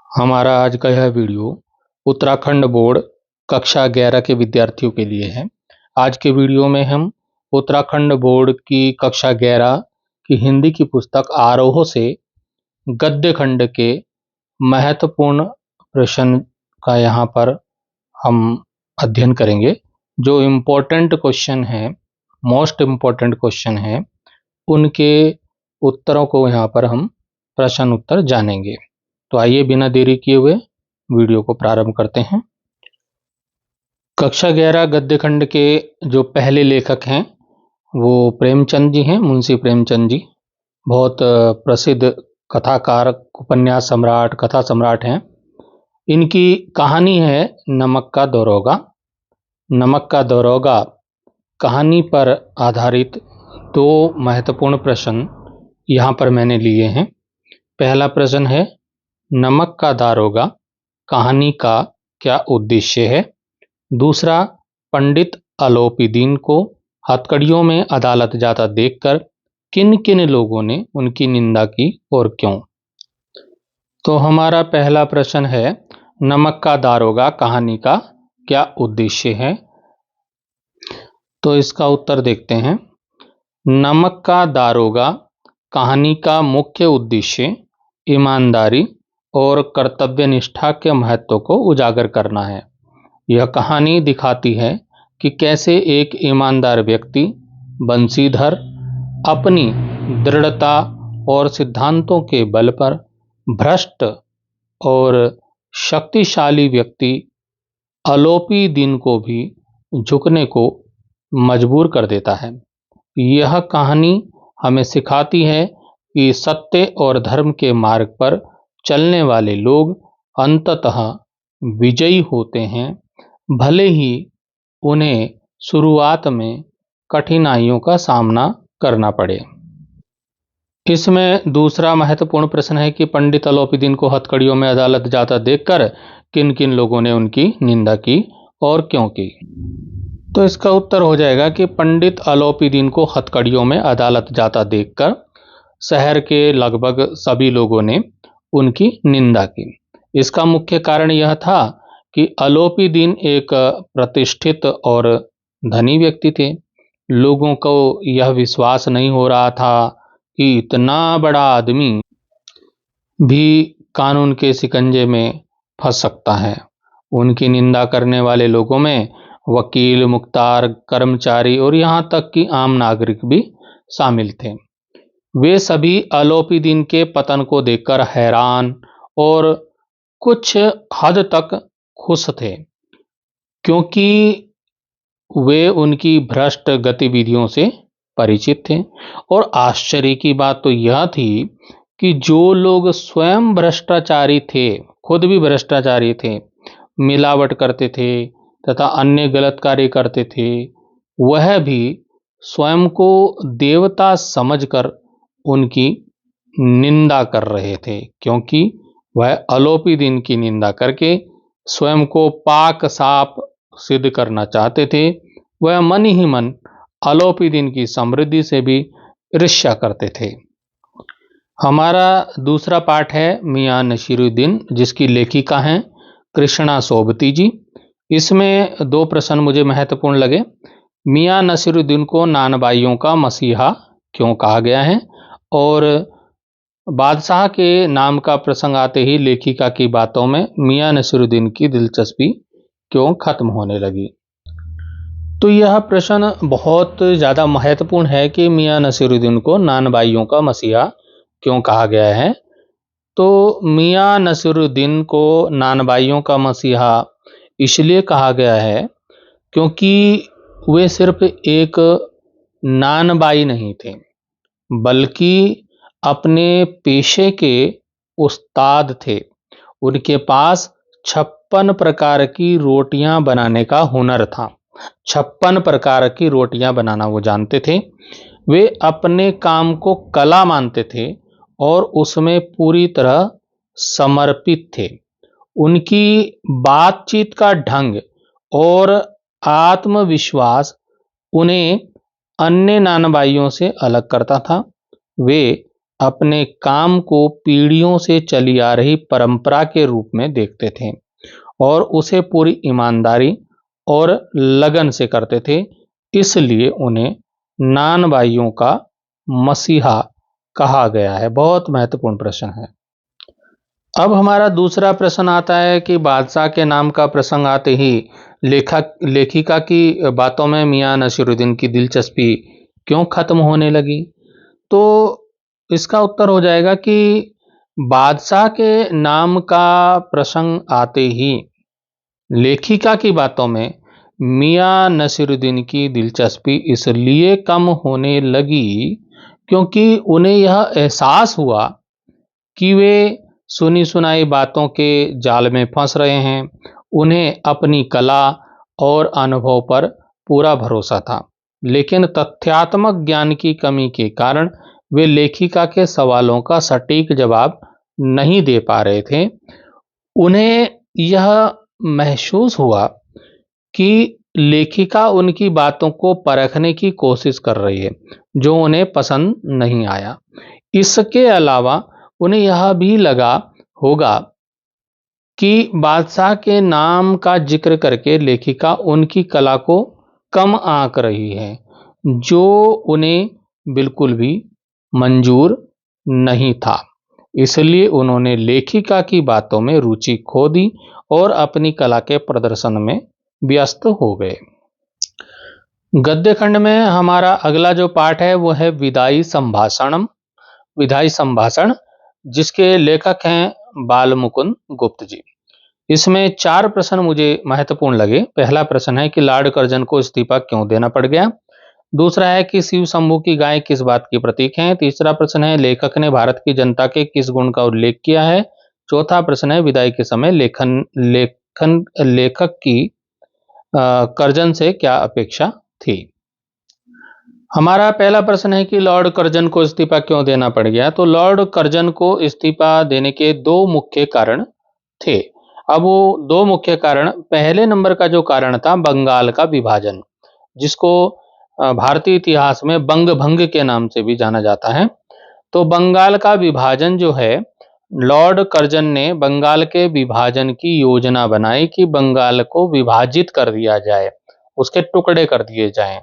हमारा आज का यह वीडियो उत्तराखंड बोर्ड कक्षा 11 के विद्यार्थियों के लिए है। आज के वीडियो में हम उत्तराखंड बोर्ड की कक्षा 11 की हिंदी की पुस्तक आरोह से गद्य खंड के महत्वपूर्ण प्रश्न का यहाँ पर हम अध्ययन करेंगे। जो इम्पोर्टेंट क्वेश्चन है, मोस्ट इम्पोर्टेंट क्वेश्चन है, उनके उत्तरों को यहाँ पर हम प्रश्न उत्तर जानेंगे। तो आइए बिना देरी किए हुए वीडियो को प्रारंभ करते हैं। कक्षा 11 गद्य खंड के जो पहले लेखक हैं वो प्रेमचंद जी हैं, मुंशी प्रेमचंद जी। बहुत प्रसिद्ध कथाकार, उपन्यास सम्राट, कथा सम्राट हैं। इनकी कहानी है नमक का दारोगा। नमक का दारोगा कहानी पर आधारित दो महत्वपूर्ण प्रश्न यहाँ पर मैंने लिए हैं। पहला प्रश्न है, नमक का दारोगा कहानी का क्या उद्देश्य है। दूसरा, पंडित अलोपीदीन को हथकड़ियों में अदालत जाता देखकर किन किन लोगों ने उनकी निंदा की और क्यों। तो हमारा पहला प्रश्न है, नमक का दारोगा कहानी का क्या उद्देश्य है। तो इसका उत्तर देखते हैं। नमक का दारोगा कहानी का मुख्य उद्देश्य ईमानदारी और कर्तव्य निष्ठा के महत्व को उजागर करना है। यह कहानी दिखाती है कि कैसे एक ईमानदार व्यक्ति बंशीधर अपनी दृढ़ता और सिद्धांतों के बल पर भ्रष्ट और शक्तिशाली व्यक्ति अलोपीदीन को भी झुकने को मजबूर कर देता है। यह कहानी हमें सिखाती है कि सत्य और धर्म के मार्ग पर चलने वाले लोग अंततः विजयी होते हैं, भले ही उन्हें शुरुआत में कठिनाइयों का सामना करना पड़े। इसमें दूसरा महत्वपूर्ण प्रश्न है कि पंडित अलोपीदीन को हथकड़ियों में अदालत जाता देखकर किन किन लोगों ने उनकी निंदा की और क्यों की। तो इसका उत्तर हो जाएगा कि पंडित अलोपीदीन को हथकड़ियों में अदालत जाता देखकर शहर के लगभग सभी लोगों ने उनकी निंदा की। इसका मुख्य कारण यह था कि अलोपीदीन एक प्रतिष्ठित और धनी व्यक्ति थे। लोगों को यह विश्वास नहीं हो रहा था कि इतना बड़ा आदमी भी कानून के शिकंजे में फंस सकता है। उनकी निंदा करने वाले लोगों में वकील, मुख्तार, कर्मचारी और यहाँ तक कि आम नागरिक भी शामिल थे। वे सभी अलोपीदीन के पतन को देखकर हैरान और कुछ हद तक खुश थे, क्योंकि वे उनकी भ्रष्ट गतिविधियों से परिचित थे। और आश्चर्य की बात तो यह थी कि जो लोग स्वयं भ्रष्टाचारी थे, खुद भी भ्रष्टाचारी थे, मिलावट करते थे तथा अन्य गलत कार्य करते थे, वह भी स्वयं को देवता समझकर उनकी निंदा कर रहे थे, क्योंकि वह अलोपीदीन की निंदा करके स्वयं को पाक साफ सिद्ध करना चाहते थे। वह मन ही मन अलोपीदीन की समृद्धि से भी ईर्ष्या करते थे। हमारा दूसरा पाठ है मियां नसीरुद्दीन, जिसकी लेखिका हैं कृष्णा सोबती जी। इसमें दो प्रश्न मुझे महत्वपूर्ण लगे। मियां नसीरुद्दीन को नानबाइयों का मसीहा क्यों कहा गया है, और बादशाह के नाम का प्रसंग आते ही लेखिका की बातों में मियां नसीरुद्दीन की दिलचस्पी क्यों खत्म होने लगी। तो यह प्रश्न बहुत ज़्यादा महत्वपूर्ण है कि मियां नसीरुद्दीन को नानबाइयों का मसीहा क्यों कहा गया है। तो मियां नसीरुद्दीन को नानबाइयों का मसीहा इसलिए कहा गया है क्योंकि वे सिर्फ एक नानबाई नहीं थे, बल्कि अपने पेशे के उस्ताद थे। उनके पास 56 प्रकार की रोटियां बनाने का हुनर था। 56 प्रकार की रोटियां बनाना वो जानते थे। वे अपने काम को कला मानते थे और उसमें पूरी तरह समर्पित थे। उनकी बातचीत का ढंग और आत्मविश्वास उन्हें अन्य नानबाइयों से अलग करता था। वे अपने काम को पीढ़ियों से चली आ रही परंपरा के रूप में देखते थे और उसे पूरी ईमानदारी और लगन से करते थे। इसलिए उन्हें नान भाइयों का मसीहा कहा गया है। बहुत महत्वपूर्ण प्रश्न है। अब हमारा दूसरा प्रश्न आता है कि बादशाह के नाम का प्रसंग आते ही लेखिका की बातों में मियां नसीरुद्दीन की दिलचस्पी क्यों खत्म होने लगी? तो इसका उत्तर हो जाएगा कि बादशाह के नाम का प्रसंग आते ही लेखिका की बातों में मियां नसीरुद्दीन की दिलचस्पी इसलिए कम होने लगी क्योंकि उन्हें यह एहसास हुआ कि वे सुनी सुनाई बातों के जाल में फंस रहे हैं। उन्हें अपनी कला और अनुभव पर पूरा भरोसा था, लेकिन तथ्यात्मक ज्ञान की कमी के कारण वे लेखिका के सवालों का सटीक जवाब नहीं दे पा रहे थे। उन्हें यह महसूस हुआ कि लेखिका उनकी बातों को परखने की कोशिश कर रही है, जो उन्हें पसंद नहीं आया। इसके अलावा उन्हें यह भी लगा होगा कि बादशाह के नाम का जिक्र करके लेखिका उनकी कला को कम आंक रही है, जो उन्हें बिल्कुल भी मंजूर नहीं था। इसलिए उन्होंने लेखिका की बातों में रुचि खो दी और अपनी कला के प्रदर्शन में व्यस्त हो गए। गद्य खंड में हमारा अगला जो पाठ है वो है विदाई संभाषण, जिसके लेखक हैं बालमुकुंद गुप्त जी। इसमें 4 प्रश्न मुझे महत्वपूर्ण लगे। पहला प्रश्न है कि लॉर्ड कर्जन को इस्तीफा क्यों देना पड़ गया। दूसरा है कि शिव शंभू की गायें किस बात की प्रतीक हैं। तीसरा प्रश्न है लेखक ने भारत की जनता के किस गुण का उल्लेख किया है। चौथा प्रश्न है विदाई के समय लेखक की कर्जन से क्या अपेक्षा थी। हमारा पहला प्रश्न है कि लॉर्ड कर्जन को इस्तीफा क्यों देना पड़ गया। तो लॉर्ड कर्जन को इस्तीफा देने के 2 मुख्य कारण थे। अब वो 2 मुख्य कारण, पहले नंबर का जो कारण था बंगाल का विभाजन, जिसको भारतीय इतिहास में बंग भंग के नाम से भी जाना जाता है। तो बंगाल का विभाजन जो है, लॉर्ड कर्जन ने बंगाल के विभाजन की योजना बनाई कि बंगाल को विभाजित कर दिया जाए, उसके टुकड़े कर दिए जाएं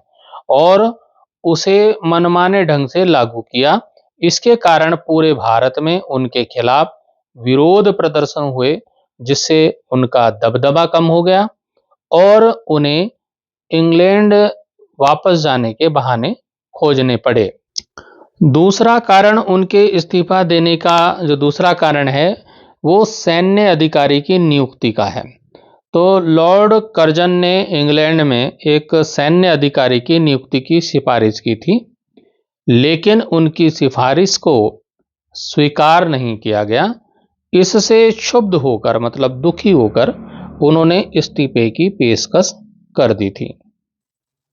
और उसे मनमाने ढंग से लागू किया। इसके कारण पूरे भारत में उनके खिलाफ विरोध प्रदर्शन हुए, जिससे उनका दबदबा कम हो गया और उन्हें इंग्लैंड वापस जाने के बहाने खोजने पड़े। दूसरा कारण उनके इस्तीफा देने का जो दूसरा कारण है वो सैन्य अधिकारी की नियुक्ति का है। तो लॉर्ड कर्जन ने इंग्लैंड में एक सैन्य अधिकारी की नियुक्ति की सिफारिश की थी, लेकिन उनकी सिफारिश को स्वीकार नहीं किया गया। इससे क्षुब्ध होकर, मतलब दुखी होकर, उन्होंने इस्तीफे की पेशकश कर दी थी।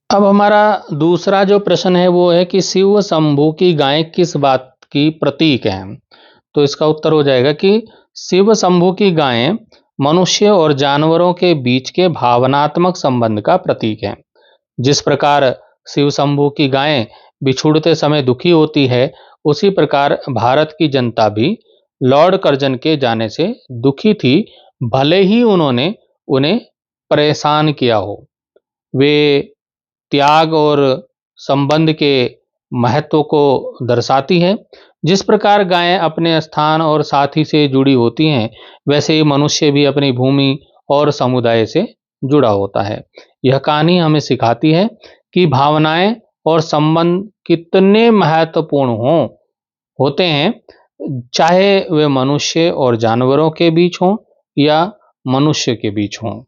अब हमारा दूसरा जो प्रश्न है वो है कि शिव शंभू की गायें किस बात की प्रतीक हैं। तो इसका उत्तर हो जाएगा कि शिव शंभू की गायें मनुष्य और जानवरों के बीच के भावनात्मक संबंध का प्रतीक है। जिस प्रकार शिव शंभू की गायें बिछुड़ते समय दुखी होती है, उसी प्रकार भारत की जनता भी लॉर्ड कर्जन के जाने से दुखी थी, भले ही उन्होंने उन्हें परेशान किया हो। वे त्याग और संबंध के महत्व को दर्शाती है। जिस प्रकार गायें अपने स्थान और साथी से जुड़ी होती हैं, वैसे ही मनुष्य भी अपनी भूमि और समुदाय से जुड़ा होता है। यह कहानी हमें सिखाती है कि भावनाएं और संबंध कितने महत्वपूर्ण होते हैं, चाहे वे मनुष्य और जानवरों के बीच हों या मनुष्य के बीच हों।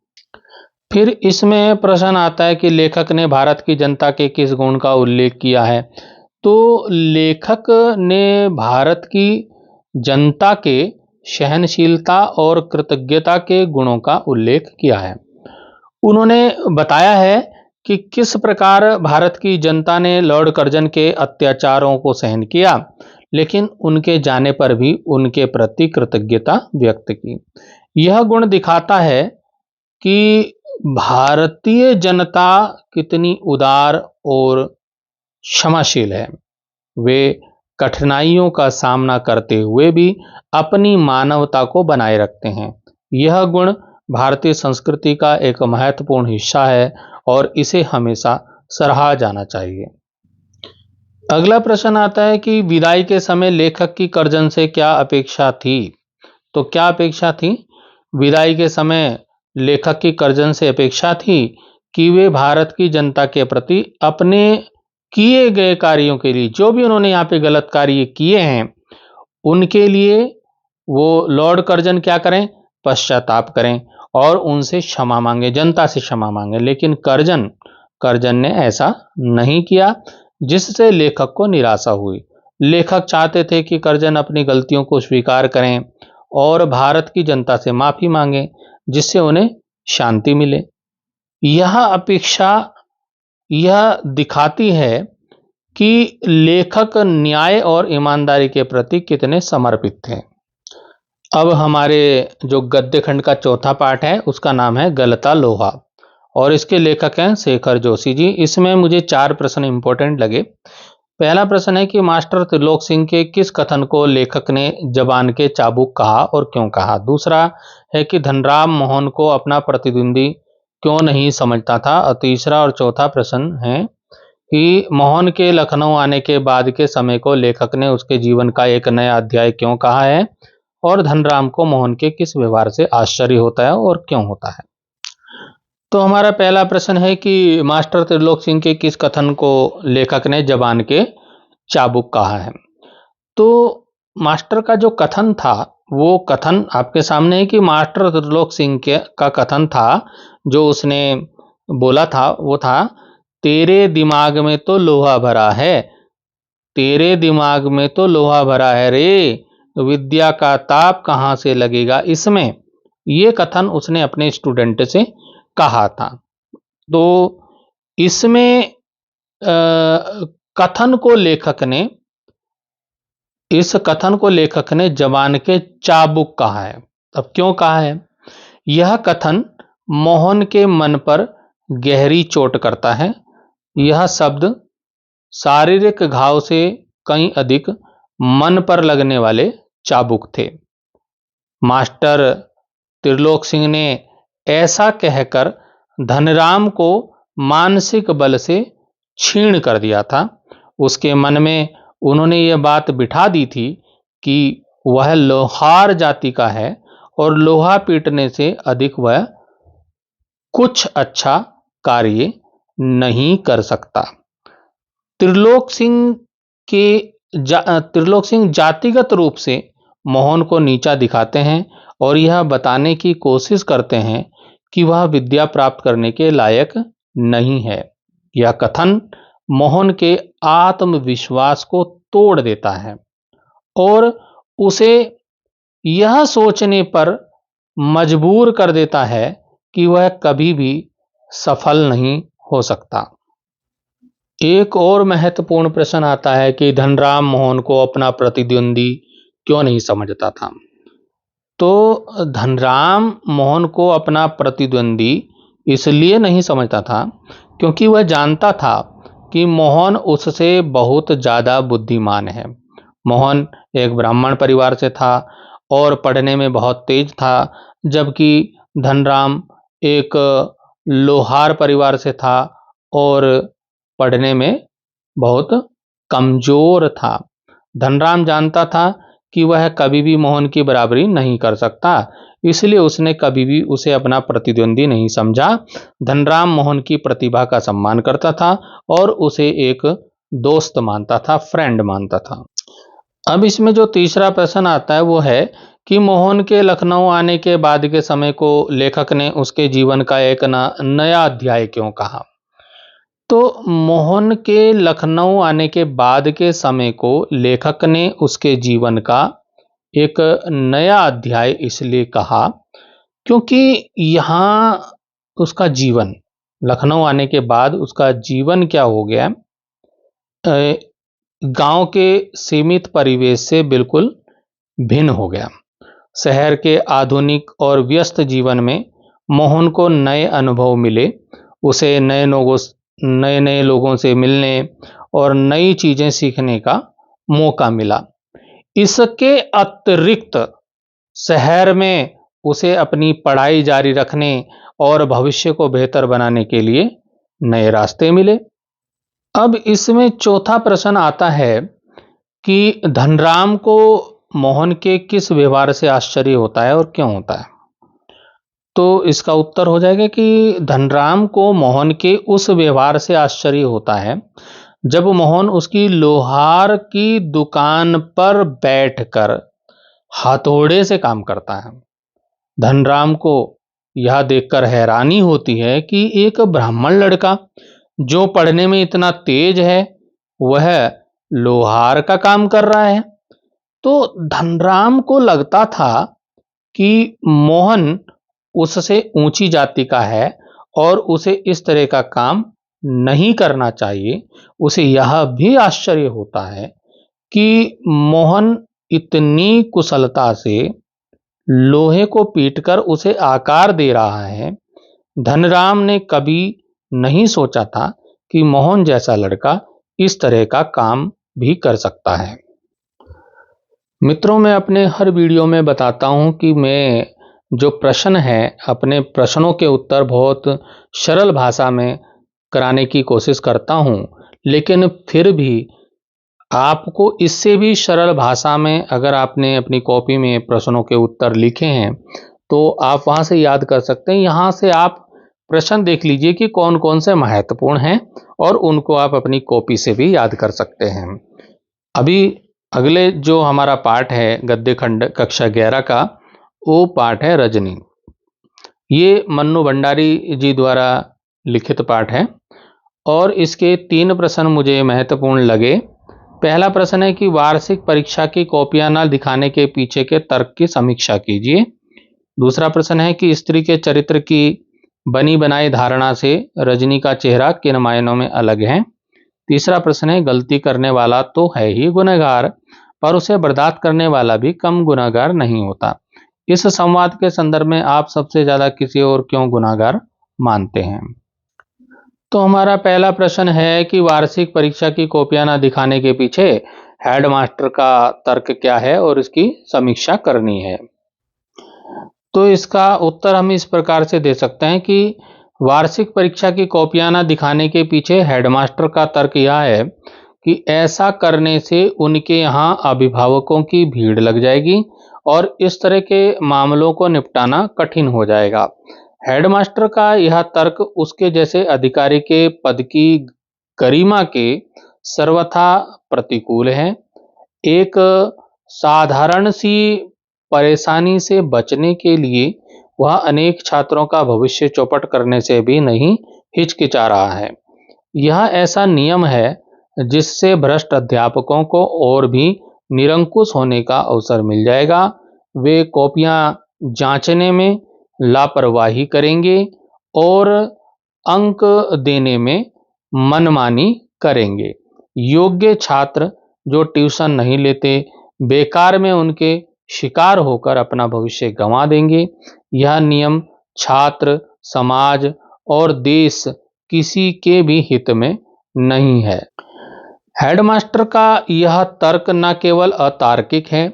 फिर इसमें प्रश्न आता है कि लेखक ने भारत की जनता के किस गुण का उल्लेख किया है। तो लेखक ने भारत की जनता के सहनशीलता और कृतज्ञता के गुणों का उल्लेख किया है। उन्होंने बताया है कि किस प्रकार भारत की जनता ने लॉर्ड कर्जन के अत्याचारों को सहन किया, लेकिन उनके जाने पर भी उनके प्रति कृतज्ञता व्यक्त की। यह गुण दिखाता है कि भारतीय जनता कितनी उदार और क्षमाशील है। वे कठिनाइयों का सामना करते हुए भी अपनी मानवता को बनाए रखते हैं। यह गुण भारतीय संस्कृति का एक महत्वपूर्ण हिस्सा है और इसे हमेशा सराहा जाना चाहिए। अगला प्रश्न आता है कि विदाई के समय लेखक की कर्जन से क्या अपेक्षा थी? तो क्या अपेक्षा थी? विदाई के समय लेखक की कर्जन से अपेक्षा थी कि वे भारत की जनता के प्रति अपने किए गए कार्यों के लिए, जो भी उन्होंने यहाँ पे गलत कार्य किए हैं, उनके लिए वो लॉर्ड कर्जन क्या करें? पश्चाताप करें और उनसे क्षमा मांगे, जनता से क्षमा मांगे। लेकिन कर्जन ने ऐसा नहीं किया, जिससे लेखक को निराशा हुई। लेखक चाहते थे कि कर्जन अपनी गलतियों को स्वीकार करें और भारत की जनता से माफी मांगे, जिससे उन्हें शांति मिले। यह अपेक्षा यह दिखाती है कि लेखक न्याय और ईमानदारी के प्रति कितने समर्पित थे। अब हमारे जो गद्य खंड का चौथा पार्ट है, उसका नाम है गलता लोहा और इसके लेखक हैं शेखर जोशी जी। इसमें मुझे 4 प्रश्न इंपॉर्टेंट लगे। पहला प्रश्न है कि मास्टर त्रिलोक सिंह के किस कथन को लेखक ने जबान के चाबुक कहा और क्यों कहा? दूसरा है कि धनराम मोहन को अपना प्रतिद्वंदी क्यों नहीं समझता था? और तीसरा और चौथा प्रश्न है कि मोहन के लखनऊ आने के बाद के समय को लेखक ने उसके जीवन का एक नया अध्याय क्यों कहा है? और धनराम को मोहन के किस व्यवहार से आश्चर्य होता है और क्यों होता है? तो हमारा पहला प्रश्न है कि मास्टर त्रिलोक सिंह के किस कथन को लेखक ने जबान के चाबुक कहा है? तो मास्टर का जो कथन था, वो कथन आपके सामने है कि मास्टर त्रिलोक सिंह का कथन था, जो उसने बोला था, वो था, तेरे दिमाग में तो लोहा भरा है, तेरे दिमाग में तो लोहा भरा है रे, विद्या का ताप कहाँ से लगेगा इसमें। ये कथन उसने अपने स्टूडेंट से कहा था। तो इसमें कथन को लेखक ने इस कथन को लेखक ने जबान के चाबुक कहा है। अब क्यों कहा है? यह कथन मोहन के मन पर गहरी चोट करता है। यह शब्द शारीरिक घाव से कहीं अधिक मन पर लगने वाले चाबुक थे। मास्टर त्रिलोक सिंह ने ऐसा कहकर धनराम को मानसिक बल से छीण कर दिया था। उसके मन में उन्होंने ये बात बिठा दी थी कि वह लोहार जाति का है और लोहा पीटने से अधिक वह कुछ अच्छा कार्य नहीं कर सकता। त्रिलोक सिंह जातिगत रूप से मोहन को नीचा दिखाते हैं और यह बताने की कोशिश करते हैं कि वह विद्या प्राप्त करने के लायक नहीं है। यह कथन मोहन के आत्मविश्वास को तोड़ देता है और उसे यह सोचने पर मजबूर कर देता है कि वह कभी भी सफल नहीं हो सकता। एक और महत्वपूर्ण प्रश्न आता है कि धनराम मोहन को अपना प्रतिद्वंदी क्यों नहीं समझता था? तो धनराम मोहन को अपना प्रतिद्वंदी इसलिए नहीं समझता था क्योंकि वह जानता था कि मोहन उससे बहुत ज़्यादा बुद्धिमान है। मोहन एक ब्राह्मण परिवार से था और पढ़ने में बहुत तेज था, जबकि धनराम एक लोहार परिवार से था और पढ़ने में बहुत कमजोर था। धनराम जानता था कि वह कभी भी मोहन की बराबरी नहीं कर सकता, इसलिए उसने कभी भी उसे अपना प्रतिद्वंदी नहीं समझा। धनराम मोहन की प्रतिभा का सम्मान करता था और उसे एक दोस्त मानता था, फ्रेंड मानता था। अब इसमें जो तीसरा प्रश्न आता है वो है कि मोहन के लखनऊ आने के बाद के समय को लेखक ने उसके जीवन का एक नया अध्याय क्यों कहा? तो मोहन के लखनऊ आने के बाद के समय को लेखक ने उसके जीवन का एक नया अध्याय इसलिए कहा क्योंकि यहाँ उसका जीवन, लखनऊ आने के बाद उसका जीवन क्या हो गया, गांव के सीमित परिवेश से बिल्कुल भिन्न हो गया। शहर के आधुनिक और व्यस्त जीवन में मोहन को नए अनुभव मिले। उसे नए नए लोगों से मिलने और नई चीज़ें सीखने का मौका मिला। इसके अतिरिक्त शहर में उसे अपनी पढ़ाई जारी रखने और भविष्य को बेहतर बनाने के लिए नए रास्ते मिले। अब इसमें चौथा प्रश्न आता है कि धनराम को मोहन के किस व्यवहार से आश्चर्य होता है और क्यों होता है। तो इसका उत्तर हो जाएगा कि धनराम को मोहन के उस व्यवहार से आश्चर्य होता है जब मोहन उसकी लोहार की दुकान पर बैठकर हथौड़े से काम करता है। धनराम को यह देखकर हैरानी होती है कि एक ब्राह्मण लड़का जो पढ़ने में इतना तेज है वह लोहार का काम कर रहा है। तो धनराम को लगता था कि मोहन उससे ऊंची जाति का है और उसे इस तरह का काम नहीं करना चाहिए। उसे यह भी आश्चर्य होता है कि मोहन इतनी कुशलता से लोहे को पीटकर उसे आकार दे रहा है। धनराम ने कभी नहीं सोचा था कि मोहन जैसा लड़का इस तरह का काम भी कर सकता है। मित्रों, मैं अपने हर वीडियो में बताता हूं कि मैं जो प्रश्न है अपने प्रश्नों के उत्तर बहुत सरल भाषा में कराने की कोशिश करता हूं, लेकिन फिर भी आपको इससे भी सरल भाषा में अगर आपने अपनी कॉपी में प्रश्नों के उत्तर लिखे हैं तो आप वहां से याद कर सकते हैं। यहां से आप प्रश्न देख लीजिए कि कौन कौन से महत्वपूर्ण हैं और उनको आप अपनी कॉपी से भी याद कर सकते हैं। अभी अगले जो हमारा पाठ है गद्य खंड कक्षा 11 का, वो पाठ है रजनी। ये मन्नू भंडारी जी द्वारा लिखित पाठ है और इसके 3 प्रश्न मुझे महत्वपूर्ण लगे। पहला प्रश्न है कि वार्षिक परीक्षा की कॉपियां न दिखाने के पीछे के तर्क की समीक्षा कीजिए। दूसरा प्रश्न है कि स्त्री के चरित्र की बनी बनाई धारणा से रजनी का चेहरा किन मायनों में अलग है। तीसरा प्रश्न है गलती करने वाला तो है ही गुनहगार, पर उसे बर्दाश्त करने वाला भी कम गुनहगार नहीं होता। इस संवाद के संदर्भ में आप सबसे ज्यादा किसी और क्यों गुनहगार मानते हैं। तो हमारा पहला प्रश्न है कि वार्षिक परीक्षा की कॉपियां ना दिखाने के पीछे हेडमास्टर का तर्क क्या है और इसकी समीक्षा करनी है। तो इसका उत्तर हम इस प्रकार से दे सकते हैं कि वार्षिक परीक्षा की कॉपियां ना दिखाने के पीछे हेडमास्टर का तर्क यह है कि ऐसा करने से उनके यहाँ अभिभावकों की भीड़ लग जाएगी और इस तरह के मामलों को निपटाना कठिन हो जाएगा। हेडमास्टर का यह तर्क उसके जैसे अधिकारी के पद की गरिमा के सर्वथा प्रतिकूल है। एक साधारण सी परेशानी से बचने के लिए वह अनेक छात्रों का भविष्य चौपट करने से भी नहीं हिचकिचा रहा है। यह ऐसा नियम है जिससे भ्रष्ट अध्यापकों को और भी निरंकुश होने का अवसर मिल जाएगा। वे कॉपियां जांचने में लापरवाही करेंगे और अंक देने में मनमानी करेंगे। योग्य छात्र जो ट्यूशन नहीं लेते बेकार में उनके शिकार होकर अपना भविष्य गंवा देंगे। यह नियम छात्र, समाज और देश किसी के भी हित में नहीं है। हेडमास्टर का यह तर्क न केवल अतार्किक है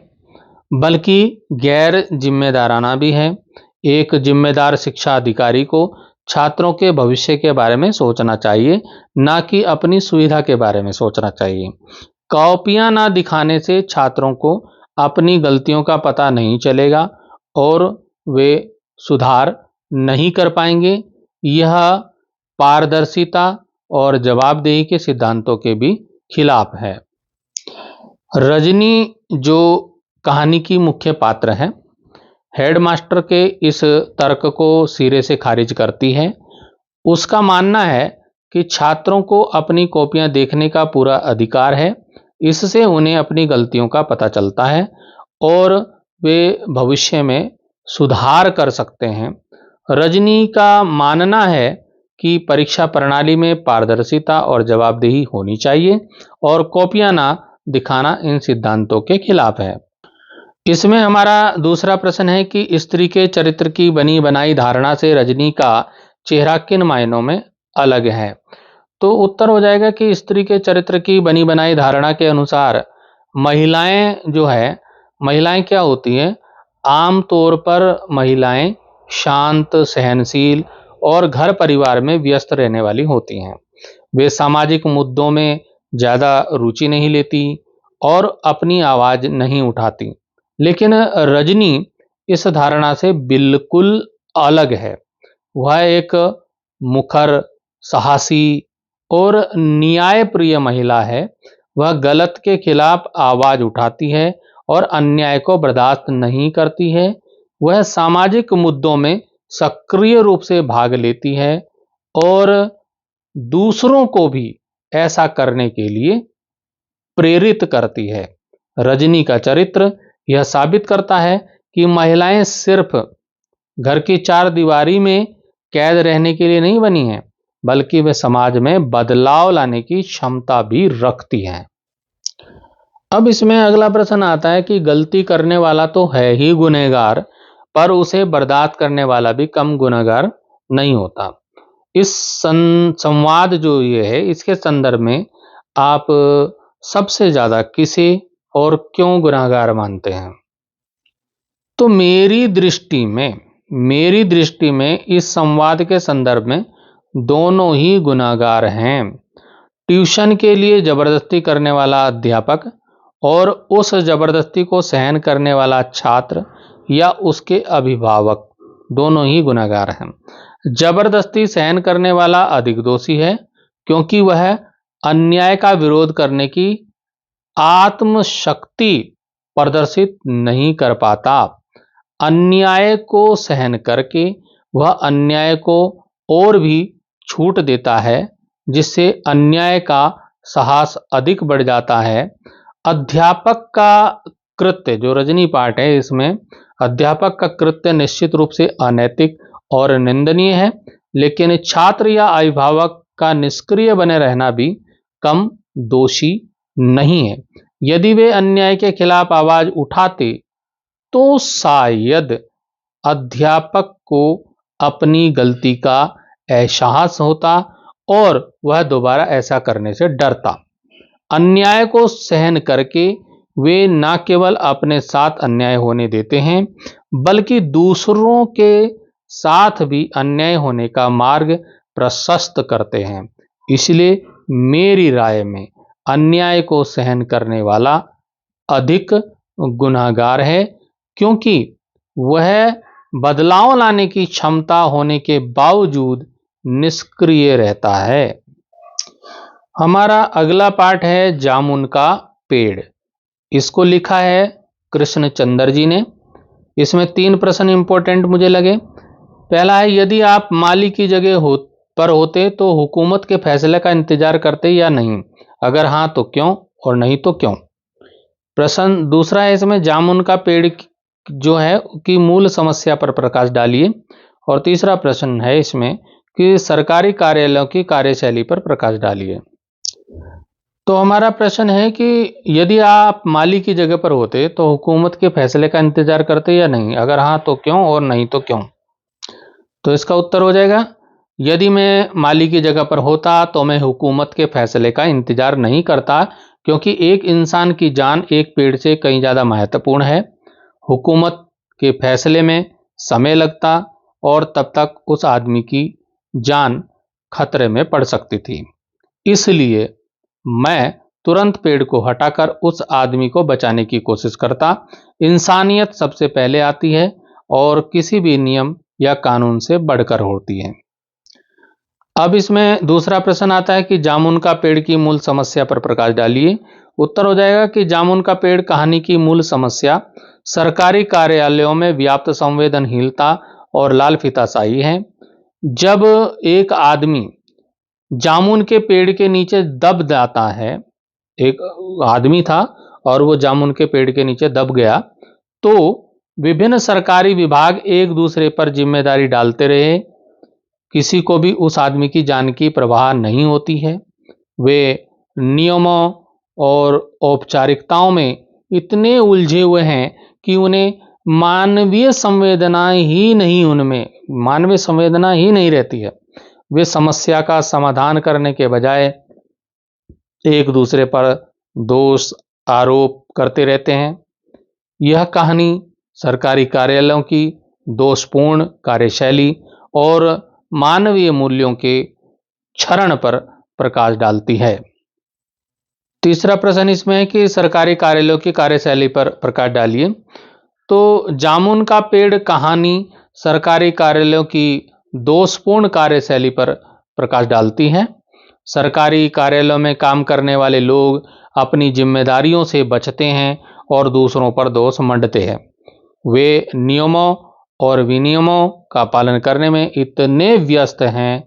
बल्कि गैर जिम्मेदाराना भी है। एक जिम्मेदार शिक्षा अधिकारी को छात्रों के भविष्य के बारे में सोचना चाहिए, न कि अपनी सुविधा के बारे में सोचना चाहिए। कॉपियां ना दिखाने से छात्रों को अपनी गलतियों का पता नहीं चलेगा और वे सुधार नहीं कर पाएंगे। यह पारदर्शिता और जवाबदेही के सिद्धांतों के भी खिलाफ है। रजनी जो कहानी की मुख्य पात्र है, हेडमास्टर के इस तर्क को सिरे से खारिज करती है। उसका मानना है कि छात्रों को अपनी कॉपियां देखने का पूरा अधिकार है। इससे उन्हें अपनी गलतियों का पता चलता है और वे भविष्य में सुधार कर सकते हैं। रजनी का मानना है कि परीक्षा प्रणाली में पारदर्शिता और जवाबदेही होनी चाहिए और कॉपियां ना दिखाना इन सिद्धांतों के खिलाफ है। इसमें हमारा दूसरा प्रश्न है कि स्त्री के चरित्र की बनी बनाई धारणा से रजनी का चेहरा किन मायनों में अलग है। तो उत्तर हो जाएगा कि स्त्री के चरित्र की बनी बनाई धारणा के अनुसार महिलाएं क्या होती हैं, आमतौर पर महिलाएं शांत, सहनशील और घर परिवार में व्यस्त रहने वाली होती हैं। वे सामाजिक मुद्दों में ज़्यादा रुचि नहीं लेती और अपनी आवाज़ नहीं उठाती। लेकिन रजनी इस धारणा से बिल्कुल अलग है। वह एक मुखर, साहसी और न्यायप्रिय महिला है। वह गलत के खिलाफ आवाज़ उठाती है और अन्याय को बर्दाश्त नहीं करती है। वह सामाजिक मुद्दों में सक्रिय रूप से भाग लेती है और दूसरों को भी ऐसा करने के लिए प्रेरित करती है। रजनी का चरित्र यह साबित करता है कि महिलाएं सिर्फ घर की चार दीवारी में कैद रहने के लिए नहीं बनी हैं, बल्कि वे समाज में बदलाव लाने की क्षमता भी रखती हैं। अब इसमें अगला प्रश्न आता है कि गलती करने वाला तो है ही गुनहगार, पर उसे बर्दाश्त करने वाला भी कम गुनहगार नहीं होता। इस संवाद जो ये है, इसके संदर्भ में आप सबसे ज़्यादा किसे और क्यों गुनहगार मानते हैं? तो मेरी दृष्टि में इस संवाद के संदर्भ में दोनों ही गुनहगार हैं। ट्यूशन के लिए जबरदस्ती करने वाला अध्यापक और उस जबरदस्ती को सहन करने वाला छात्र या उसके अभिभावक दोनों ही गुनहगार हैं। जबरदस्ती सहन करने वाला अधिक दोषी है, क्योंकि वह अन्याय का विरोध करने की आत्मशक्ति प्रदर्शित नहीं कर पाता। अन्याय को सहन करके वह अन्याय को और भी छूट देता है, जिससे अन्याय का साहस अधिक बढ़ जाता है। अध्यापक का कृत्य, जो रजनी पार्ट है, इसमें अध्यापक का कृत्य निश्चित रूप से अनैतिक और निंदनीय है, लेकिन छात्र या अभिभावक का निष्क्रिय बने रहना भी कम दोषी नहीं है। यदि वे अन्याय के खिलाफ आवाज उठाते तो शायद अध्यापक को अपनी गलती का एहसास होता और वह दोबारा ऐसा करने से डरता। अन्याय को सहन करके वे न केवल अपने साथ अन्याय होने देते हैं, बल्कि दूसरों के साथ भी अन्याय होने का मार्ग प्रशस्त करते हैं। इसलिए मेरी राय में अन्याय को सहन करने वाला अधिक गुनहगार है, क्योंकि वह बदलाव लाने की क्षमता होने के बावजूद निष्क्रिय रहता है। हमारा अगला पाठ है जामुन का पेड़। इसको लिखा है कृष्णचंद्र जी ने। इसमें 3 प्रश्न इंपॉर्टेंट मुझे लगे। पहला है, यदि आप माली की जगह पर होते तो हुकूमत के फैसले का इंतजार करते या नहीं? अगर हाँ तो क्यों, और नहीं तो क्यों? प्रश्न दूसरा है, इसमें जामुन का पेड़ जो है की मूल समस्या पर प्रकाश डालिए। और तीसरा प्रश्न है इसमें कि सरकारी कार्यालयों की कार्यशैली पर प्रकाश डालिए। तो हमारा प्रश्न है कि यदि आप माली की जगह पर होते तो हुकूमत के फैसले का इंतजार करते या नहीं? अगर हाँ तो क्यों, और नहीं तो क्यों? तो इसका उत्तर हो जाएगा, यदि मैं माली की जगह पर होता तो मैं हुकूमत के फैसले का इंतजार नहीं करता, क्योंकि एक इंसान की जान एक पेड़ से कहीं ज़्यादा महत्वपूर्ण है। हुकूमत के फैसले में समय लगता और तब तक उस आदमी की जान खतरे में पड़ सकती थी। इसलिए मैं तुरंत पेड़ को हटाकर उस आदमी को बचाने की कोशिश करता। इंसानियत सबसे पहले आती है और किसी भी नियम या कानून से बढ़कर होती है। अब इसमें दूसरा प्रश्न आता है कि जामुन का पेड़ की मूल समस्या पर प्रकाश डालिए। उत्तर हो जाएगा कि जामुन का पेड़ कहानी की मूल समस्या सरकारी कार्यालयों में व्याप्त संवेदनहीनता और लाल फीताशाही है। जब एक आदमी जामुन के पेड़ के नीचे दब जाता है, एक आदमी था और वो जामुन के पेड़ के नीचे दब गया, तो विभिन्न सरकारी विभाग एक दूसरे पर जिम्मेदारी डालते रहे। किसी को भी उस आदमी की जान की परवाह नहीं होती है। वे नियमों और औपचारिकताओं में इतने उलझे हुए हैं कि उन्हें मानवीय संवेदना ही नहीं रहती है। वे समस्या का समाधान करने के बजाय एक दूसरे पर दोष आरोप करते रहते हैं। यह कहानी सरकारी कार्यालयों की दोषपूर्ण कार्यशैली और मानवीय मूल्यों के क्षरण पर प्रकाश डालती है। तीसरा प्रश्न इसमें है कि सरकारी कार्यालयों की कार्यशैली पर प्रकाश डालिए। तो जामुन का पेड़ कहानी सरकारी कार्यालयों की दोषपूर्ण कार्यशैली पर प्रकाश डालती है। सरकारी कार्यालयों में काम करने वाले लोग अपनी जिम्मेदारियों से बचते हैं और दूसरों पर दोष मंडते हैं। वे नियमों और विनियमों का पालन करने में इतने व्यस्त हैं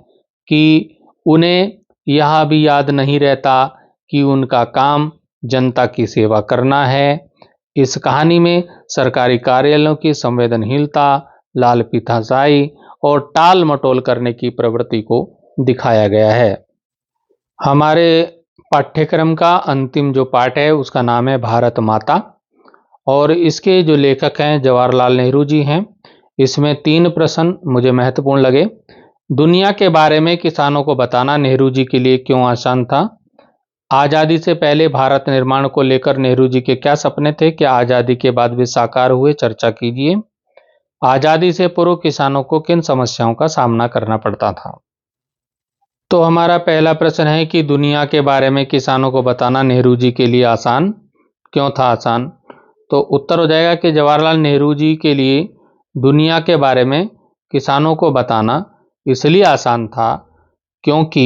कि उन्हें यह भी याद नहीं रहता कि उनका काम जनता की सेवा करना है। इस कहानी में सरकारी कार्यालयों की संवेदनहीनता, लालफीताशाही और टाल मटोल करने की प्रवृत्ति को दिखाया गया है। हमारे पाठ्यक्रम का अंतिम जो पाठ है उसका नाम है भारत माता, और इसके जो लेखक हैं जवाहरलाल नेहरू जी हैं। इसमें 3 प्रश्न मुझे महत्वपूर्ण लगे। दुनिया के बारे में किसानों को बताना नेहरू जी के लिए क्यों आसान था? आज़ादी से पहले भारत निर्माण को लेकर नेहरू जी के क्या सपने थे? क्या आज़ादी के बाद वे साकार हुए? चर्चा कीजिए। आज़ादी से पूर्व किसानों को किन समस्याओं का सामना करना पड़ता था? तो हमारा पहला प्रश्न है कि दुनिया के बारे में किसानों को बताना नेहरू जी के लिए आसान क्यों था? आसान तो उत्तर हो जाएगा कि जवाहरलाल नेहरू जी के लिए दुनिया के बारे में किसानों को बताना इसलिए आसान था क्योंकि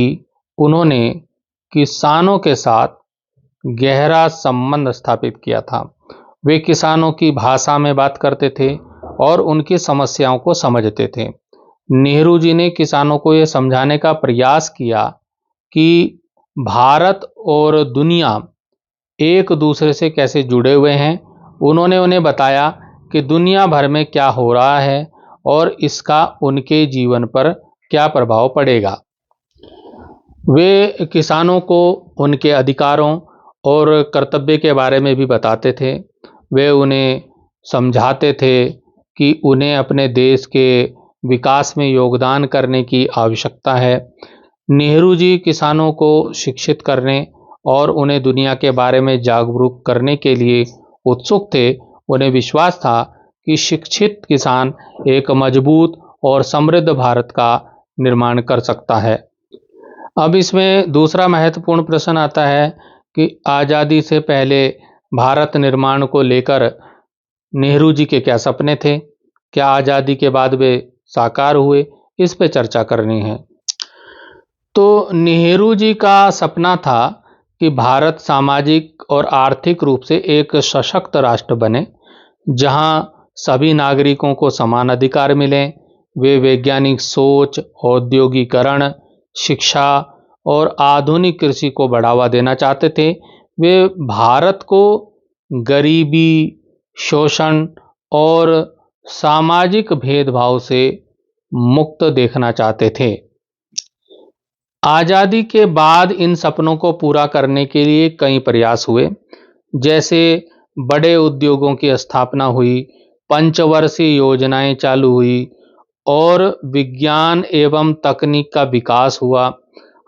उन्होंने किसानों के साथ गहरा संबंध स्थापित किया था। वे किसानों की भाषा में बात करते थे और उनकी समस्याओं को समझते थे। नेहरू जी ने किसानों को यह समझाने का प्रयास किया कि भारत और दुनिया एक दूसरे से कैसे जुड़े हुए हैं। उन्होंने उन्हें बताया कि दुनिया भर में क्या हो रहा है और इसका उनके जीवन पर क्या प्रभाव पड़ेगा। वे किसानों को उनके अधिकारों और कर्तव्य के बारे में भी बताते थे। वे उन्हें समझाते थे कि उन्हें अपने देश के विकास में योगदान करने की आवश्यकता है। नेहरू जी किसानों को शिक्षित करने और उन्हें दुनिया के बारे में जागरूक करने के लिए उत्सुक थे। उन्हें विश्वास था कि शिक्षित किसान एक मजबूत और समृद्ध भारत का निर्माण कर सकता है। अब इसमें दूसरा महत्वपूर्ण प्रश्न आता है कि आज़ादी से पहले भारत निर्माण को लेकर नेहरू जी के क्या सपने थे? क्या आज़ादी के बाद वे साकार हुए? इस पे चर्चा करनी है। तो नेहरू जी का सपना था कि भारत सामाजिक और आर्थिक रूप से एक सशक्त राष्ट्र बने, जहां सभी नागरिकों को समान अधिकार मिलें। वे वैज्ञानिक सोच, औद्योगिकरण, शिक्षा और आधुनिक कृषि को बढ़ावा देना चाहते थे। वे भारत को गरीबी, शोषण और सामाजिक भेदभाव से मुक्त देखना चाहते थे। आज़ादी के बाद इन सपनों को पूरा करने के लिए कई प्रयास हुए, जैसे बड़े उद्योगों की स्थापना हुई, पंचवर्षीय योजनाएं चालू हुई और विज्ञान एवं तकनीक का विकास हुआ।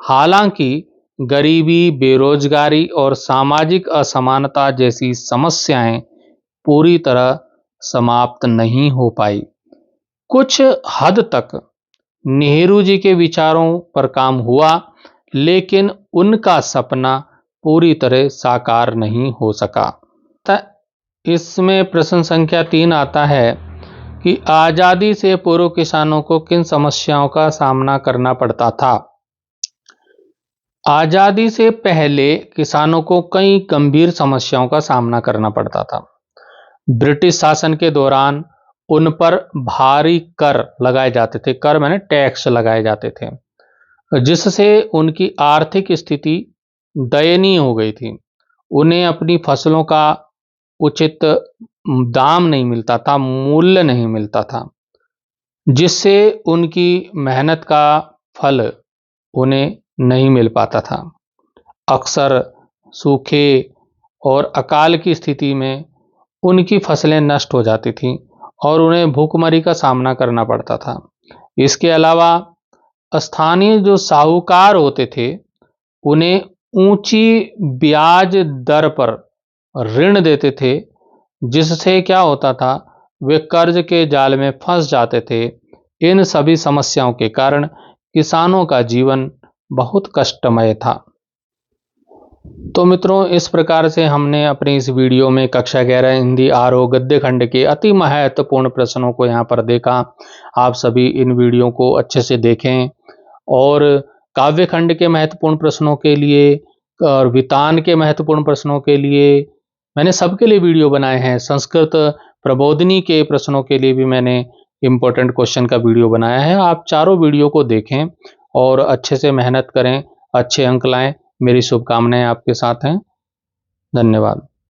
हालांकि गरीबी, बेरोजगारी और सामाजिक असमानता जैसी समस्याएं पूरी तरह समाप्त नहीं हो पाई। कुछ हद तक नेहरू जी के विचारों पर काम हुआ, लेकिन उनका सपना पूरी तरह साकार नहीं हो सका। इसमें प्रश्न संख्या 3 आता है कि आज़ादी से पूर्व किसानों को किन समस्याओं का सामना करना पड़ता था? आज़ादी से पहले किसानों को कई गंभीर समस्याओं का सामना करना पड़ता था। ब्रिटिश शासन के दौरान उन पर भारी कर लगाए जाते थे। कर माने टैक्स लगाए जाते थे, जिससे उनकी आर्थिक स्थिति दयनीय हो गई थी। उन्हें अपनी फसलों का उचित दाम नहीं मिलता था, मूल्य नहीं मिलता था, जिससे उनकी मेहनत का फल उन्हें नहीं मिल पाता था। अक्सर सूखे और अकाल की स्थिति में उनकी फसलें नष्ट हो जाती थीं और उन्हें भूखमरी का सामना करना पड़ता था। इसके अलावा स्थानीय जो साहूकार होते थे, उन्हें ऊंची ब्याज दर पर ऋण देते थे, जिससे क्या होता था, वे कर्ज के जाल में फंस जाते थे। इन सभी समस्याओं के कारण किसानों का जीवन बहुत कष्टमय था। तो मित्रों, इस प्रकार से हमने अपनी इस वीडियो में कक्षा 11 हिंदी आरओ गद्य खंड के अति महत्वपूर्ण प्रश्नों को यहाँ पर देखा। आप सभी इन वीडियो को अच्छे से देखें और काव्य खंड के महत्वपूर्ण प्रश्नों के लिए और वितान के महत्वपूर्ण प्रश्नों के लिए मैंने सबके लिए वीडियो बनाए हैं। संस्कृत प्रबोधिनी के प्रश्नों के लिए भी मैंने इम्पोर्टेंट क्वेश्चन का वीडियो बनाया है। आप चारों वीडियो को देखें और अच्छे से मेहनत करें, अच्छे अंक लाएं। मेरी शुभकामनाएं आपके साथ हैं। धन्यवाद।